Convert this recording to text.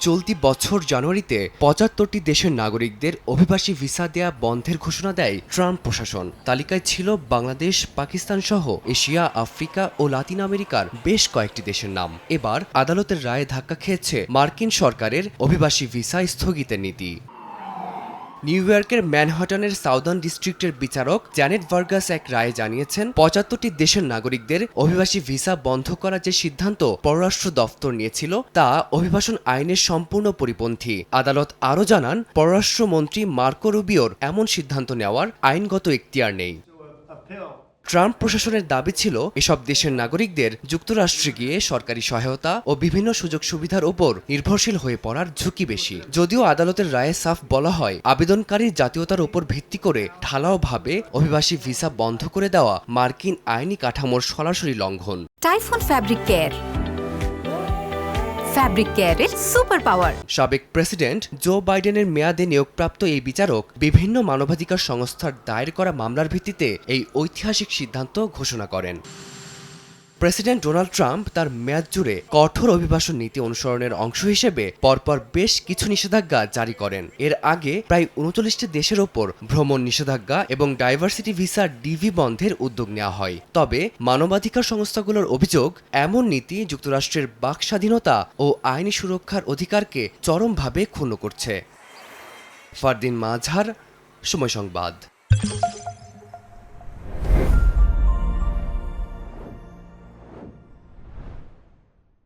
চলতি বছর জানুয়ারিতে ৭৫টি দেশের নাগরিকদের অভিবাসী ভিসা দেয়া বন্ধের ঘোষণা দেয় ট্রাম্প প্রশাসন। তালিকায় ছিল বাংলাদেশ, পাকিস্তান সহ এশিয়া, আফ্রিকা ও লাতিন আমেরিকার বেশ কয়েকটি দেশের নাম। এবার আদালতের রায়ে ধাক্কা খেয়েছে মার্কিন সরকারের অভিবাসী ভিসা স্থগিতের নীতি। নিউ ইয়র্কের ম্যানহাটনের সাউদার্ন ডিস্ট্রিক্টের বিচারক জ্যানেট ভার্গাস এক রায়ে জানিয়েছেন, ৭৫টি দেশের নাগরিকদের অভিবাসী ভিসা বন্ধ করার যে সিদ্ধান্ত পররাষ্ট্র দফতর নিয়েছিল তা অভিবাসন আইনের সম্পূর্ণ পরিপন্থী। আদালত আরও জানান, পররাষ্ট্রমন্ত্রী মার্কো রুবিওর এমন সিদ্ধান্ত নেওয়ার আইনগত এখতিয়ার নেই। ট্রাম্প প্রশাসনের দাবি ছিল, এসব দেশের নাগরিকদের যুক্তরাষ্ট্রে গিয়ে সরকারি সহায়তা ও বিভিন্ন সুযোগ সুবিধার উপর নির্ভরশীল হয়ে পড়ার ঝুঁকি বেশি। যদিও আদালতের রায়ে সাফ বলা হয়, আবেদনকারীর জাতীয়তার উপর ভিত্তি করে ঢালাওভাবে অভিবাসী ভিসা বন্ধ করে দেওয়া মার্কিন আইনি কাঠামোর সরাসরি লঙ্ঘন। টাইফুন ফ্যাব্রিক কেয়ার, ফ্যাব্রিক কেয়ারের সুপার পাওয়ার। সাবেক প্রেসিডেন্ট জো বাইডেনের মেয়াদে নিয়োগপ্রাপ্ত এই বিচারক বিভিন্ন মানবাধিকার সংস্থার দায়ের করা মামলার ভিত্তিতে এই ঐতিহাসিক সিদ্ধান্ত ঘোষণা করেন। প্রেসিডেন্ট ডোনাল্ড ট্রাম্প তার মেয়াদ জুড়ে কঠোর অভিবাসন নীতি অনুসরণের অংশ হিসেবে পরপর বেশ কিছু নিষেধাজ্ঞা জারি করেন। এর আগে প্রায় ৩৯টি দেশের ওপর ভ্রমণ নিষেধাজ্ঞা এবং ডাইভার্সিটি ভিসা ডিভি বন্ধের উদ্যোগ নেওয়া হয়। তবে মানবাধিকার সংস্থাগুলোর অভিযোগ, এমন নীতি যুক্তরাষ্ট্রের বাক স্বাধীনতা ও আইনি সুরক্ষার অধিকারকে চরমভাবে ক্ষুণ্ণ করছে। ফারদিন মাজহার, সময় সংবাদ।